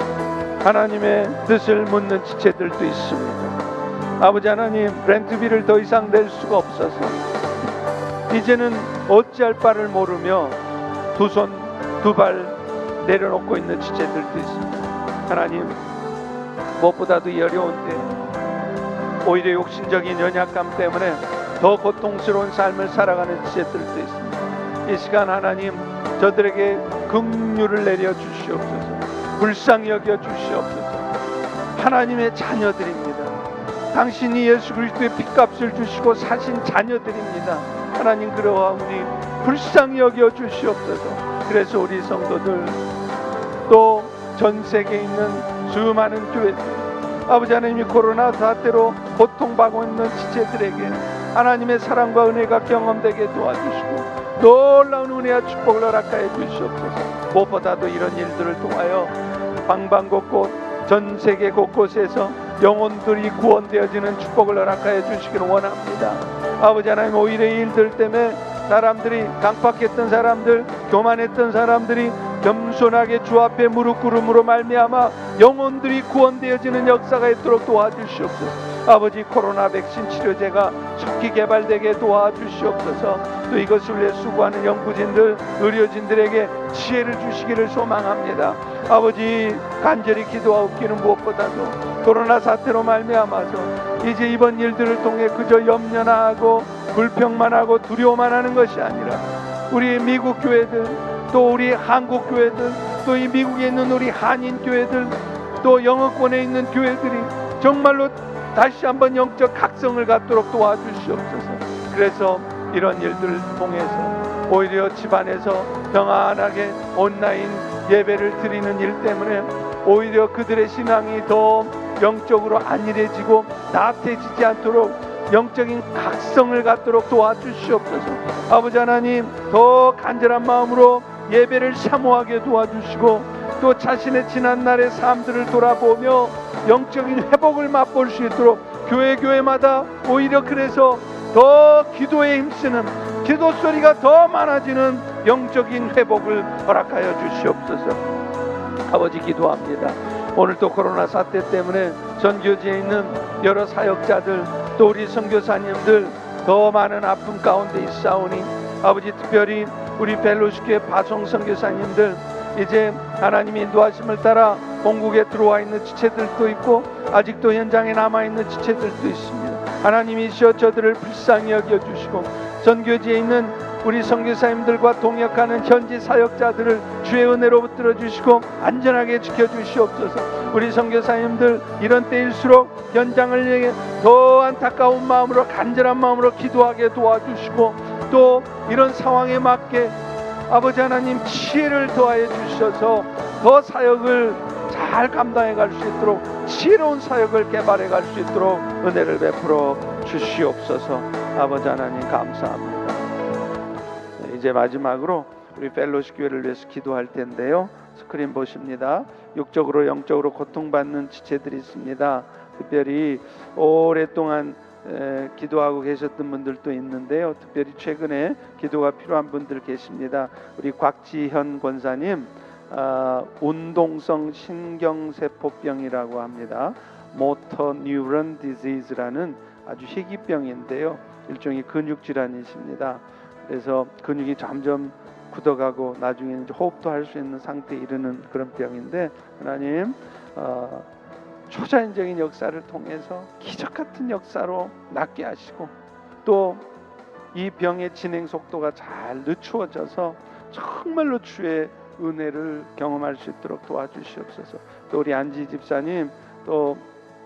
A: 하나님의 뜻을 묻는 지체들도 있습니다. 아버지 하나님, 렌트비를 더 이상 낼 수가 없어서 이제는 어찌할 바를 모르며 두 손 두 발 내려놓고 있는 지체들도 있습니다. 하나님, 무엇보다도 이 어려운 때 오히려 욕심적인 연약감 때문에 더 고통스러운 삶을 살아가는 지체들도 있습니다. 이 시간 하나님, 저들에게 긍휼을 내려 주시옵소서. 불쌍히 여겨 주시옵소서. 하나님의 자녀들입니다. 당신이 예수 그리스도의 핏값을 주시고 사신 자녀들입니다. 하나님, 그러하오니 불쌍히 여겨 주시옵소서. 그래서 우리 성도들, 또 전 세계에 있는 수많은 교회들, 아버지 하나님이 코로나 사태로 고통받고 있는 지체들에게 하나님의 사랑과 은혜가 경험되게 도와주시고 놀라운 은혜와 축복을 허락하여 주시옵소서. 무엇보다도 이런 일들을 통하여 방방곳곳 전 세계 곳곳에서 영혼들이 구원되어지는 축복을 허락하여 주시기를 원합니다. 아버지 하나님, 오히려 이 일들 때문에 사람들이 강팍했던 사람들, 교만했던 사람들이 겸손하게 주 앞에 무릎 꿇음으로 말미암아 영혼들이 구원되어지는 역사가 있도록 도와주시옵소서. 아버지, 코로나 백신 치료제가 속히 개발되게 도와주시옵소서. 또 이것을 위해 수고하는 연구진들, 의료진들에게 지혜를 주시기를 소망합니다. 아버지, 간절히 기도하옵기는 무엇보다도 코로나 사태로 말미암아서 이제 이번 일들을 통해 그저 염려나 하고 불평만 하고 두려워만 하는 것이 아니라 우리 미국 교회들, 또 우리 한국 교회들, 또 이 미국에 있는 우리 한인 교회들, 또 영어권에 있는 교회들이 정말로 다시 한번 영적 각성을 갖도록 도와주시옵소서. 그래서 이런 일들을 통해서 오히려 집안에서 평안하게 온라인 예배를 드리는 일 때문에 오히려 그들의 신앙이 더 영적으로 안일해지고 나태해지지 않도록 영적인 각성을 갖도록 도와주시옵소서. 아버지 하나님, 더 간절한 마음으로 예배를 사모하게 도와주시고 또 자신의 지난날의 삶들을 돌아보며 영적인 회복을 맛볼 수 있도록 교회마다 오히려 그래서 더 기도에 힘쓰는, 기도 소리가 더 많아지는 영적인 회복을 허락하여 주시옵소서. 아버지, 기도합니다. 오늘 또 코로나 사태 때문에 선교지에 있는 여러 사역자들, 또 우리 선교사님들 더 많은 아픔 가운데 있사오니 아버지, 특별히 우리 벨로시교회 파송 선교사님들, 이제 하나님의 인도하심을 따라 본국에 들어와 있는 지체들도 있고 아직도 현장에 남아있는 지체들도 있습니다. 하나님이시여 저들을 불쌍히 여겨주시고 선교지에 있는 우리 선교사님들과 동역하는 현지 사역자들을 주의 은혜로 붙들어 주시고 안전하게 지켜주시옵소서. 우리 선교사님들 이런 때일수록 현장을 위해 더 안타까운 마음으로, 간절한 마음으로 기도하게 도와주시고 또 이런 상황에 맞게 아버지 하나님 지혜를 더하여 주셔서 더 사역을 잘 감당해 갈 수 있도록, 지혜로운 사역을 개발해 갈 수 있도록 은혜를 베풀어 주시옵소서. 아버지 하나님 감사합니다. 이제 마지막으로 우리 펠로시 교회를 위해서 기도할 텐데요. 스크린 보십니다. 육적으로 영적으로 고통받는 지체들이 있습니다. 특별히 오랫동안 기도하고 계셨던 분들도 있는데요. 특별히 최근에 기도가 필요한 분들 계십니다. 우리 곽지현 권사님, 운동성 신경세포병이라고 합니다. 모터 뉴런 디지즈라는 아주 희귀병인데요. 일종의 근육질환이십니다. 그래서 근육이 점점 굳어가고 나중에 이제 호흡도 할 수 있는 상태에 이르는 그런 병인데, 하나님 초자연적인 역사를 통해서 기적 같은 역사로 낫게 하시고, 또 이 병의 진행 속도가 잘 늦추어져서 정말로 주의 은혜를 경험할 수 있도록 도와주시옵소서. 또 우리 안지 집사님, 또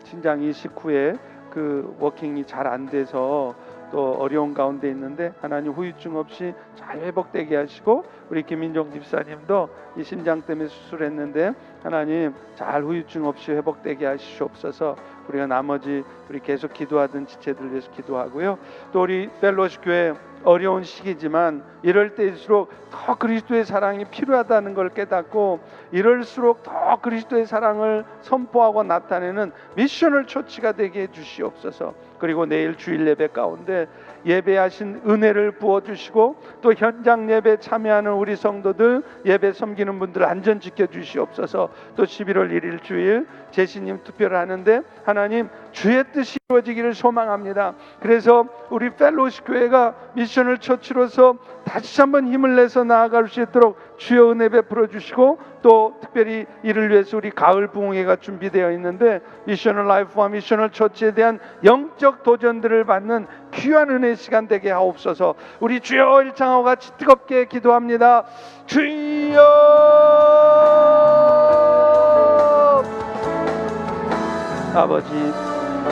A: 신장 이식 후에 그 워킹이 잘 안 돼서 또 어려운 가운데 있는데, 하나님 후유증 없이 잘 회복되게 하시고, 우리 김민종 집사님도 이 심장 때문에 수술했는데 하나님 잘 후유증 없이 회복되게 하시옵소서. 우리가 나머지 우리 계속 기도하던 지체들 위해서 기도하고요. 또 우리 펠로십 교회 어려운 시기지만 이럴 때일수록 더 그리스도의 사랑이 필요하다는 걸 깨닫고, 이럴수록 더 그리스도의 사랑을 선포하고 나타내는 미셔널 처치가 되게 해주시옵소서. 그리고 내일 주일 예배 가운데 예배하신 은혜를 부어주시고, 또 현장 예배 참여하는 우리 성도들, 예배 섬기는 분들 안전 지켜주시옵소서. 또 11월 1일 주일 제시님 투표를 하는데 하나님 주의 뜻이 이루어지기를 소망합니다. 그래서 우리 펠로십 교회가 미셔널 처치로서 다시 한번 힘을 내서 나아갈 수 있도록 주여 은혜 베풀어 주시고, 또 특별히 이를 위해서 우리 가을 부흥회가 준비되어 있는데 미셔널 라이프와 미셔널 처치에 대한 영적 도전들을 받는 귀한 은혜 시간 되게 하옵소서. 우리 주여 일창하고 같이 뜨겁게 기도합니다. 주여,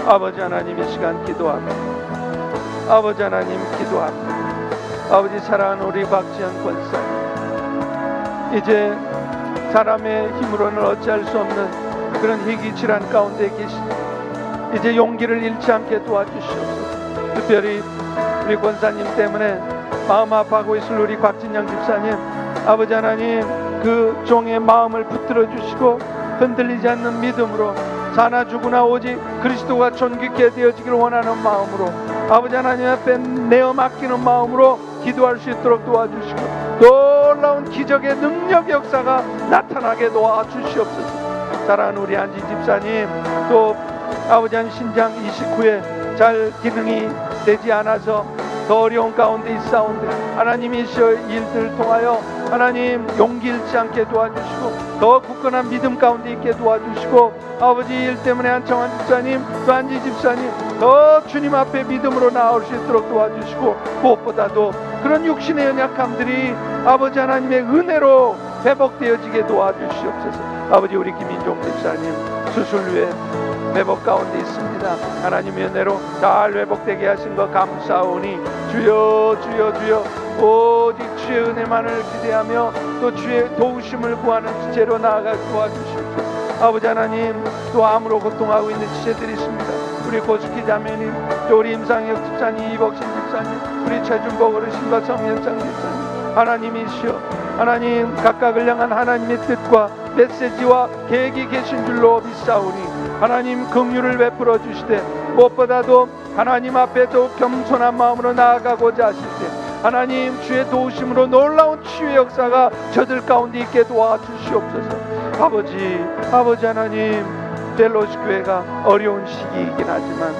A: 아버지 하나님 이 시간 기도합니다. 아버지 하나님 기도합니다. 아버지 사랑하는 우리 박지현 권사님, 이제 사람의 힘으로는 어찌할 수 없는 그런 희귀 질환 가운데 계시니 이제 용기를 잃지 않게 도와주시옵소서. 특별히 우리 권사님 때문에 마음 아파하고 있을 우리 곽진영 집사님, 아버지 하나님 그 종의 마음을 붙들어 주시고 흔들리지 않는 믿음으로 사나 죽으나 오직 그리스도가 존귀케 되어지기를 원하는 마음으로, 아버지 하나님 앞에 내어 맡기는 마음으로 기도할 수 있도록 도와주시고, 놀라운 기적의 능력 역사가 나타나게 도와주시옵소서. 사랑하는 우리 안지 집사님, 또 아버지 한 신장 이식 후에 잘 기능이 되지 않아서 더 어려운 가운데 있사온데 하나님이 이 일들을 통하여 하나님 용기 잃지 않게 도와주시고, 더 굳건한 믿음 가운데 있게 도와주시고, 아버지 일 때문에 한청환 집사님, 또 안지 집사님 더 주님 앞에 믿음으로 나올 수 있도록 도와주시고, 무엇보다도 그런 육신의 연약함들이 아버지 하나님의 은혜로 회복되어지게 도와주시옵소서. 아버지 우리 김민종 집사님 수술 후에 회복 가운데 있습니다. 하나님의 은혜로 잘 회복되게 하신 것 감사오니 주여 주여 주여, 오직 주의 은혜만을 기대하며 또 주의 도우심을 구하는 지체로 나아갈 도와주시옵소서. 아버지 하나님, 또 암으로 고통하고 있는 지체들이 있습니다. 우리 고숙희 자매님, 또 우리 임상혁 집사님, 이복신 집사님, 우리 최준복 어르신과 성현장 집사님, 하나님이시여, 하나님 각각을 향한 하나님의 뜻과 메시지와 계획이 계신 줄로 믿사오니 하나님 긍휼을 베풀어 주시되, 무엇보다도 하나님 앞에 더욱 겸손한 마음으로 나아가고자 하실 때 하나님 주의 도우심으로 놀라운 치유의 역사가 저들 가운데 있게 도와주시옵소서. 아버지 하나님, 펠로십 교회가 어려운 시기이긴 하지만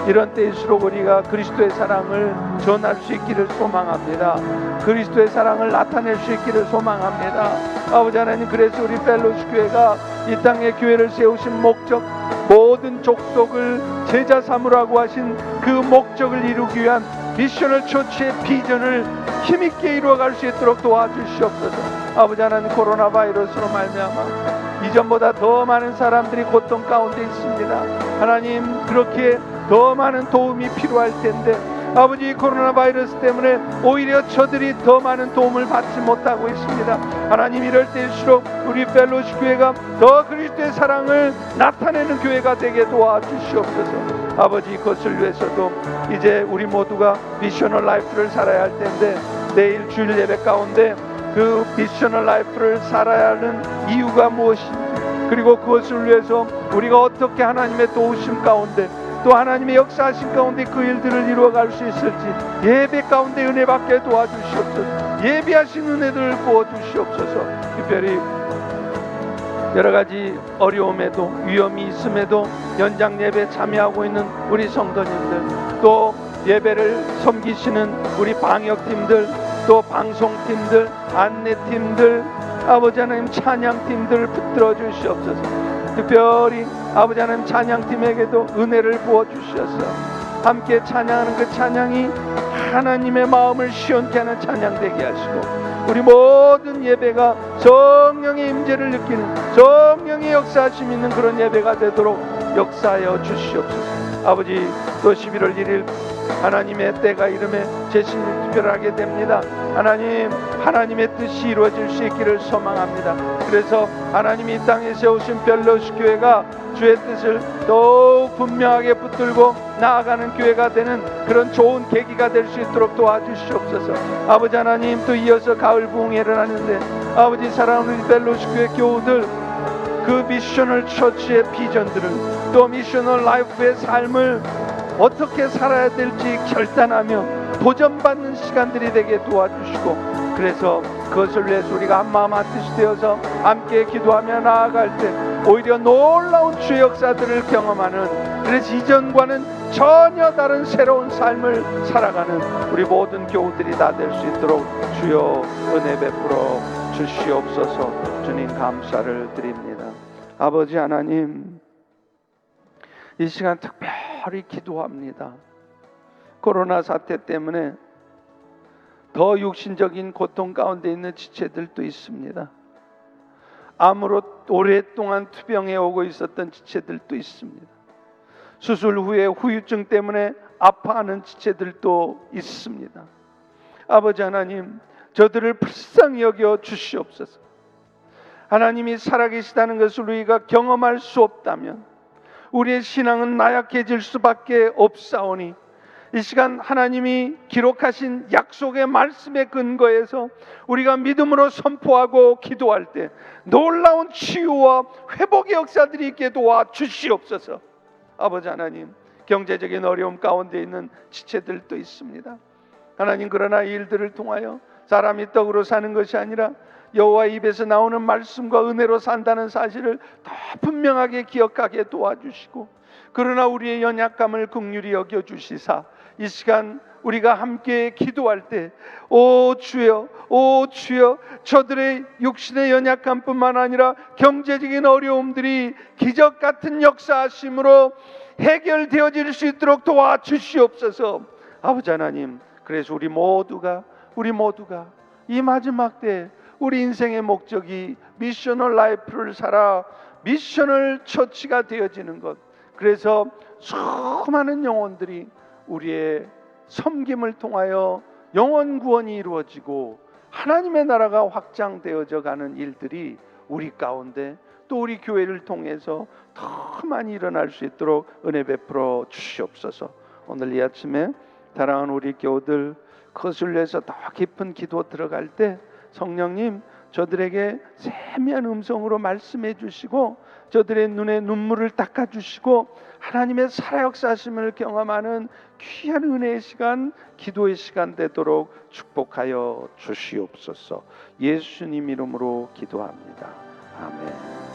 A: 이런 때일수록 우리가 그리스도의 사랑을 전할 수 있기를 소망합니다. 그리스도의 사랑을 나타낼 수 있기를 소망합니다. 아버지 하나님, 그래서 우리 펠로십 교회가 이 땅에 교회를 세우신 목적, 모든 족속을 제자 삼으라고 하신 그 목적을 이루기 위한 미셔널 처치의 비전을 힘있게 이루어갈 수 있도록 도와주시옵소서. 아버지 하나님, 코로나 바이러스로 말미암아 이전보다 더 많은 사람들이 고통 가운데 있습니다. 하나님, 그렇게 더 많은 도움이 필요할 텐데 아버지, 코로나 바이러스 때문에 오히려 저들이 더 많은 도움을 받지 못하고 있습니다. 하나님, 이럴 때일수록 우리 펠로십 교회가 더 그리스도의 사랑을 나타내는 교회가 되게 도와주시옵소서. 아버지, 그것을 위해서도 이제 우리 모두가 미셔널 라이프를 살아야 할 텐데 내일 주일 예배 가운데 그 미셔널 라이프를 살아야 하는 이유가 무엇인지, 그리고 그것을 위해서 우리가 어떻게 하나님의 도우심 가운데 또 하나님의 역사하신 가운데 그 일들을 이루어갈 수 있을지 예배 가운데 은혜 받게 도와주시옵소서. 예비하신 은혜들을 부어주시옵소서. 특별히 여러가지 어려움에도 위험이 있음에도 연장 예배 참여하고 있는 우리 성도님들, 또 예배를 섬기시는 우리 방역팀들, 또 방송팀들, 안내팀들, 아버지 하나님 찬양팀들 붙들어 주시옵소서. 특별히 아버지 하나님 찬양팀에게도 은혜를 부어 주셔서 함께 찬양하는 그 찬양이 하나님의 마음을 시원케 하는 찬양 되게 하시고, 우리 모든 예배가 성령의 임재를 느끼는, 성령의 역사하심 있는 그런 예배가 되도록 역사하여 주시옵소서. 아버지, 또 11월 1일 하나님의 때가 이름에 제신이 특별하게 됩니다. 하나님, 하나님의 뜻이 이루어질 수 있기를 소망합니다. 그래서 하나님이 이 땅에 세우신 벨로시 교회가 주의 뜻을 더욱 분명하게 붙들고 나아가는 교회가 되는 그런 좋은 계기가 될 수 있도록 도와주시옵소서. 아버지 하나님, 또 이어서 가을 부흥회를 하는데 아버지, 사랑하는 우리 벨로시 교회 교우들 그 미셔널 처치의 비전들을, 또 미셔널 라이프의 삶을 어떻게 살아야 될지 결단하며 도전받는 시간들이 되게 도와주시고, 그래서 그것을 위해서 우리가 한마음 한뜻이 되어서 함께 기도하며 나아갈 때 오히려 놀라운 주의 역사들을 경험하는, 그래서 이전과는 전혀 다른 새로운 삶을 살아가는 우리 모든 교우들이 다 될 수 있도록 주여 은혜 베풀어 주시옵소서. 주님 감사를 드립니다. 아버지 하나님, 이 시간 특별히 기도합니다. 코로나 사태 때문에 더 육신적인 고통 가운데 있는 지체들도 있습니다. 암으로 오랫동안 투병해 오고 있었던 지체들도 있습니다. 수술 후에 후유증 때문에 아파하는 지체들도 있습니다. 아버지 하나님, 저들을 불쌍히 여겨 주시옵소서. 하나님이 살아계시다는 것을 우리가 경험할 수 없다면 우리의 신앙은 나약해질 수밖에 없사오니, 이 시간 하나님이 기록하신 약속의 말씀에 근거해서 우리가 믿음으로 선포하고 기도할 때 놀라운 치유와 회복의 역사들이 있게 도와 주시옵소서. 아버지 하나님, 경제적인 어려움 가운데 있는 지체들도 있습니다. 하나님, 그러나 이 일들을 통하여 사람이 떡으로 사는 것이 아니라 여호와 입에서 나오는 말씀과 은혜로 산다는 사실을 더 분명하게 기억하게 도와주시고, 그러나 우리의 연약감을 긍휼히 여겨주시사 이 시간 우리가 함께 기도할 때, 오 주여, 오 주여, 저들의 육신의 연약함뿐만 아니라 경제적인 어려움들이 기적 같은 역사하심으로 해결되어질 수 있도록 도와주시옵소서. 아버지 하나님, 그래서 우리 모두가 이 마지막 때 우리 인생의 목적이 미셔널 라이프를 살아 미셔널 처치가 되어지는 것, 그래서 수많은 영혼들이 우리의 섬김을 통하여 영혼 구원이 이루어지고 하나님의 나라가 확장되어져 가는 일들이 우리 가운데, 또 우리 교회를 통해서 더 많이 일어날 수 있도록 은혜 베풀어 주시옵소서. 오늘 이 아침에 사랑하는 우리 교우들, 그것을 위해서 더 깊은 기도 들어갈 때 성령님, 저들에게 세미한 음성으로 말씀해 주시고 저들의 눈에 눈물을 닦아 주시고 하나님의 살아 역사하심을 경험하는 귀한 은혜의 시간, 기도의 시간 되도록 축복하여 주시옵소서. 예수님 이름으로 기도합니다. 아멘.